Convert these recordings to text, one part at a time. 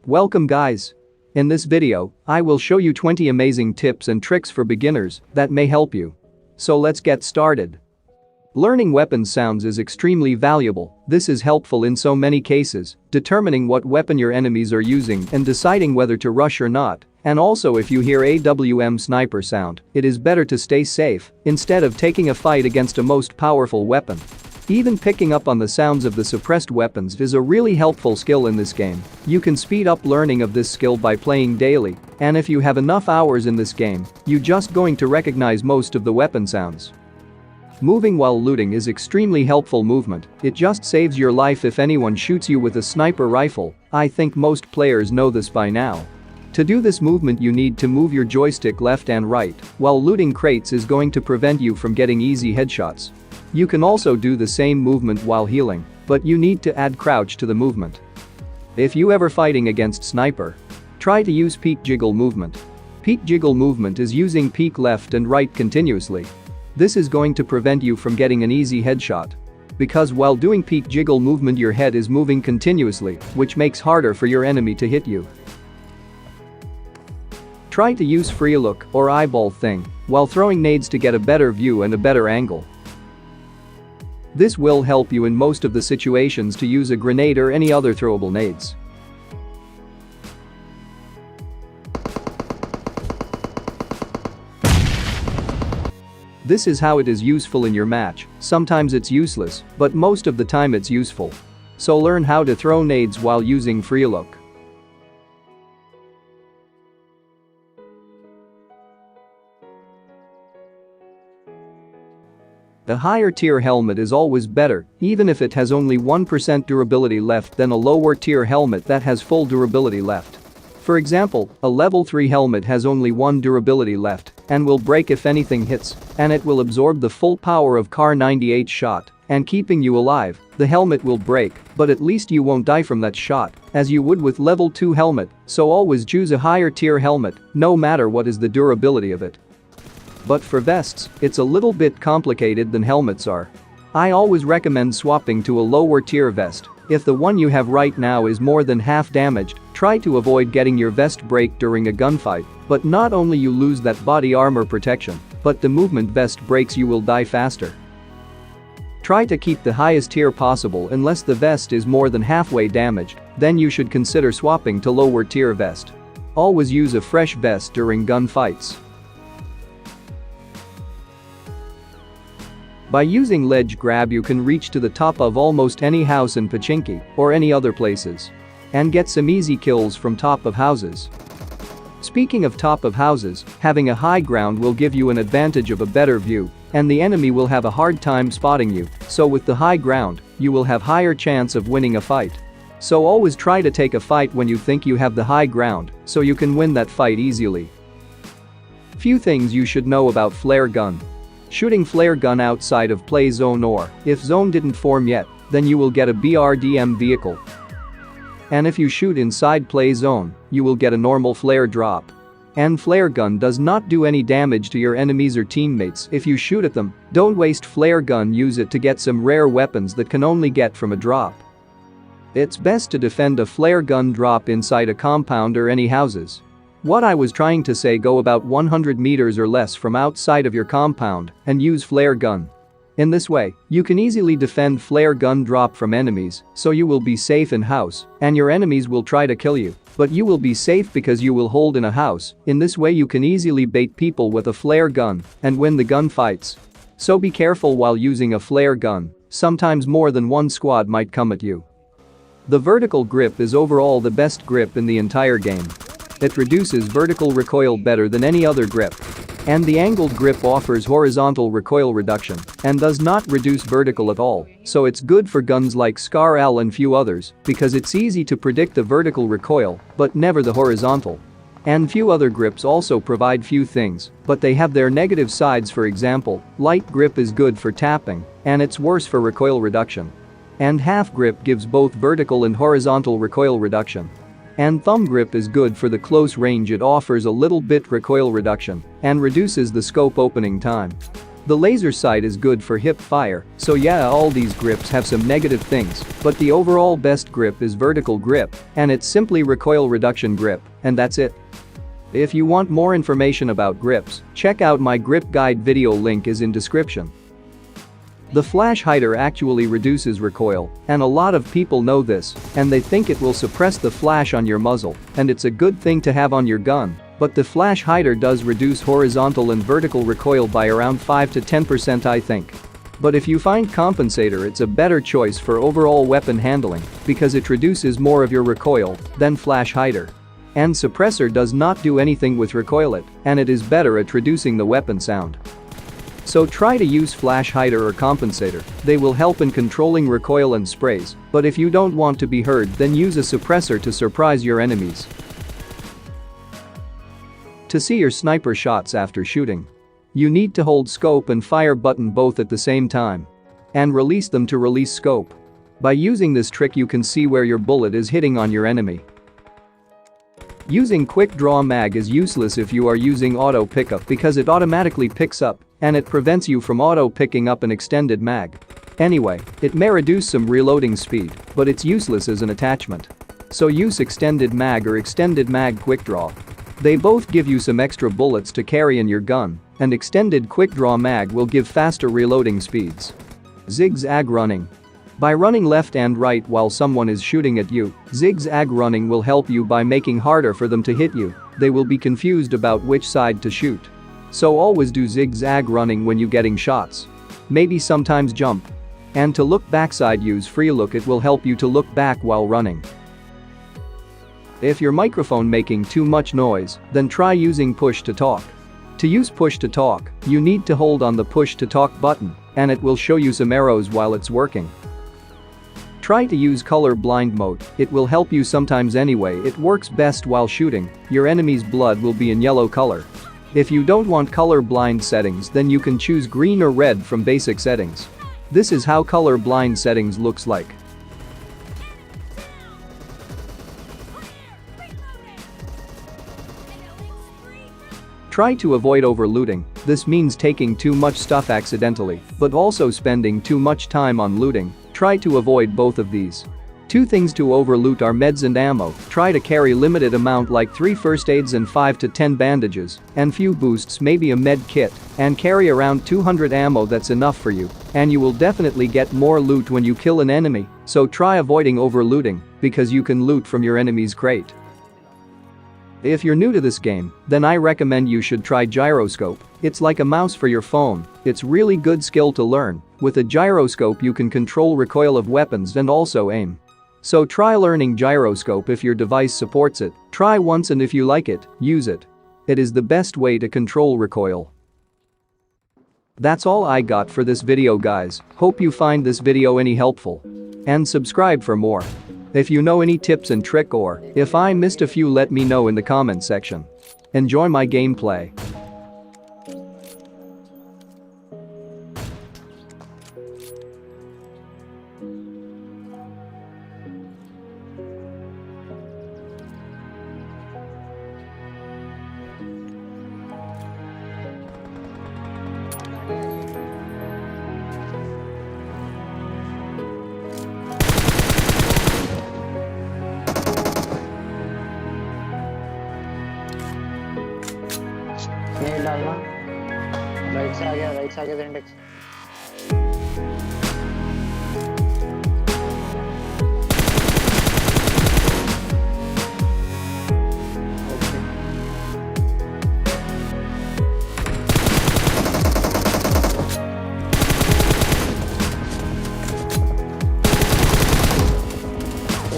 Welcome guys. In this video, I will show you 20 amazing tips and tricks for beginners that may help you. So let's get started. Learning weapon sounds is extremely valuable. This is helpful in so many cases, determining what weapon your enemies are using and deciding whether to rush or not. And also, if you hear AWM sniper sound, it is better to stay safe instead of taking a fight against a most powerful weapon. Even picking up on the sounds of the suppressed weapons is a really helpful skill in this game. You can speed up learning of this skill by playing daily, and if you have enough hours in this game, you're just going to recognize most of the weapon sounds. Moving while looting is extremely helpful movement. It just saves your life if anyone shoots you with a sniper rifle. I think most players know this by now. To do this movement, you need to move your joystick left and right, while looting crates is going to prevent you from getting easy headshots. You can also do the same movement while healing, but you need to add crouch to the movement. If you ever fighting against sniper, try to use peek jiggle movement. Peek jiggle movement is using peek left and right continuously. This is going to prevent you from getting an easy headshot. Because while doing peek jiggle movement, your head is moving continuously, which makes harder for your enemy to hit you. Try to use free look or eyeball thing while throwing nades to get a better view and a better angle. This will help you in most of the situations to use a grenade or any other throwable nades. This is how it is useful in your match. Sometimes it's useless, but most of the time it's useful. So learn how to throw nades while using free look. The higher tier helmet is always better, even if it has only 1% durability left, than a lower tier helmet that has full durability left. For example, a level 3 helmet has only 1 durability left and will break if anything hits, and it will absorb the full power of Kar 98 shot and keeping you alive. The helmet will break, but at least you won't die from that shot, as you would with level 2 helmet, so always choose a higher tier helmet, no matter what is the durability of it. But for vests, it's a little bit complicated than helmets are. I always recommend swapping to a lower tier vest. If the one you have right now is more than half damaged, try to avoid getting your vest break during a gunfight, but not only you lose that body armor protection, but the movement vest breaks, you will die faster. Try to keep the highest tier possible unless the vest is more than halfway damaged, then you should consider swapping to lower tier vest. Always use a fresh vest during gunfights. By using ledge grab, you can reach to the top of almost any house in Pochinki or any other places and get some easy kills from top of houses. Speaking of top of houses, having a high ground will give you an advantage of a better view, and the enemy will have a hard time spotting you, so with the high ground, you will have higher chance of winning a fight. So always try to take a fight when you think you have the high ground, so you can win that fight easily. Few things you should know about flare gun. Shooting flare gun outside of play zone, or if zone didn't form yet, then you will get a BRDM vehicle. And if you shoot inside play zone, you will get a normal flare drop. And flare gun does not do any damage to your enemies or teammates if you shoot at them. Don't waste flare gun, use it to get some rare weapons that can only get from a drop. It's best to defend a flare gun drop inside a compound or any houses. What I was trying to say, go about 100 meters or less from outside of your compound and use flare gun. In this way, you can easily defend flare gun drop from enemies, so you will be safe in house and your enemies will try to kill you, but you will be safe because you will hold in a house. In this way you can easily bait people with a flare gun and win the gunfights. So be careful while using a flare gun, sometimes more than one squad might come at you. The vertical grip is overall the best grip in the entire game. It reduces vertical recoil better than any other grip. And the angled grip offers horizontal recoil reduction and does not reduce vertical at all, so it's good for guns like Scar L and few others because it's easy to predict the vertical recoil but never the horizontal. And few other grips also provide few things, but they have their negative sides. For example, light grip is good for tapping and it's worse for recoil reduction. And half grip gives both vertical and horizontal recoil reduction. And thumb grip is good for the close range, it offers a little bit recoil reduction and reduces the scope opening time. The laser sight is good for hip fire, so yeah, all these grips have some negative things, but the overall best grip is vertical grip, and it's simply recoil reduction grip, and that's it. If you want more information about grips, check out my grip guide video, link is in description. The flash hider actually reduces recoil, and a lot of people know this, and they think it will suppress the flash on your muzzle, and it's a good thing to have on your gun, but the flash hider does reduce horizontal and vertical recoil by around 5 to 10%, I think. But if you find compensator, it's a better choice for overall weapon handling because it reduces more of your recoil than flash hider. And suppressor does not do anything with recoil, and it is better at reducing the weapon sound. So try to use flash hider or compensator, they will help in controlling recoil and sprays, but if you don't want to be heard, then use a suppressor to surprise your enemies. To see your sniper shots after shooting, you need to hold scope and fire button both at the same time. And release them to release scope. By using this trick you can see where your bullet is hitting on your enemy. Using quick draw mag is useless if you are using auto pickup because it automatically picks up and it prevents you from auto picking up an extended mag. Anyway, it may reduce some reloading speed, but it's useless as an attachment. So use extended mag or extended mag quick draw. They both give you some extra bullets to carry in your gun, and extended quick draw mag will give faster reloading speeds. Zigzag running. By running left and right while someone is shooting at you, zigzag running will help you by making harder for them to hit you. They will be confused about which side to shoot. So always do zigzag running when you getting shots. Maybe sometimes jump. And to look backside, use free look, it will help you to look back while running. If your microphone making too much noise, then try using push to talk. To use push to talk, you need to hold on the push to talk button, and it will show you some arrows while it's working. Try to use color blind mode, it will help you sometimes anyway, it works best while shooting, your enemy's blood will be in yellow color. If you don't want color blind settings, then you can choose green or red from basic settings. This is how color blind settings looks like. Try to avoid overlooting, this means taking too much stuff accidentally, but also spending too much time on looting. Try to avoid both of these. Two things to overloot are meds and ammo. Try to carry limited amount like 3 first aids and 5 to 10 bandages, and few boosts, maybe a med kit, and carry around 200 ammo, that's enough for you, and you will definitely get more loot when you kill an enemy, so try avoiding overlooting, because you can loot from your enemy's crate. If you're new to this game, then I recommend you should try gyroscope. It's like a mouse for your phone, it's really good skill to learn. With a gyroscope you can control recoil of weapons and also aim. So try learning gyroscope if your device supports it, try once and if you like it, use it. It is the best way to control recoil. That's all I got for this video, guys, hope you find this video any helpful. And subscribe for more. If you know any tips and trick or if I missed a few, let me know in the comment section. Enjoy my gameplay. Net डालना right से आ गया index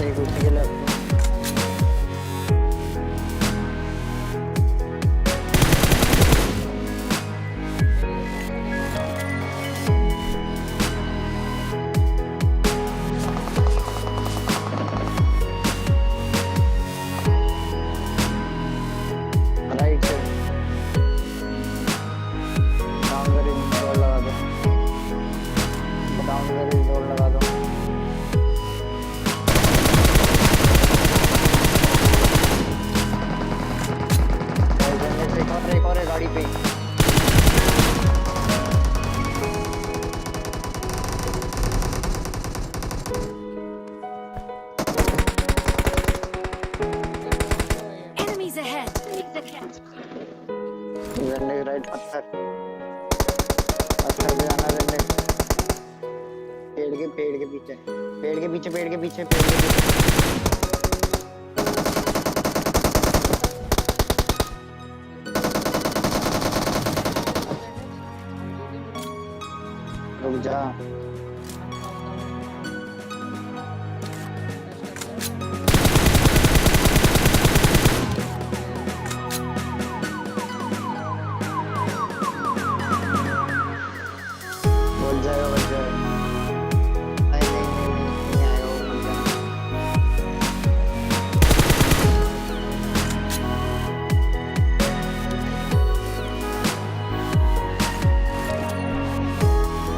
एक दूसरे के left side पत्थर पत्थर पे जाना रहने। पेड़ के पीछे पेड़ के पीछे पेड़ के पीछे पेड़ के पीछे। रुक जा। बोल जाएगा बोल जाएगा। नहीं नहीं नहीं नहीं नहीं आएगा वो बोल जाएगा।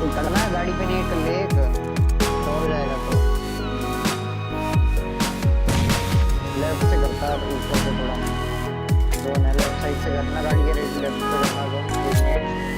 तू करना है गाड़ी पे रेट ले तो हो जाएगा। तो लेफ्ट से करता है ऊपर से थोड़ा। दो ना लेफ्ट साइड से करना गाड़ी के रेट लेफ्ट से करना। दो एक मिनट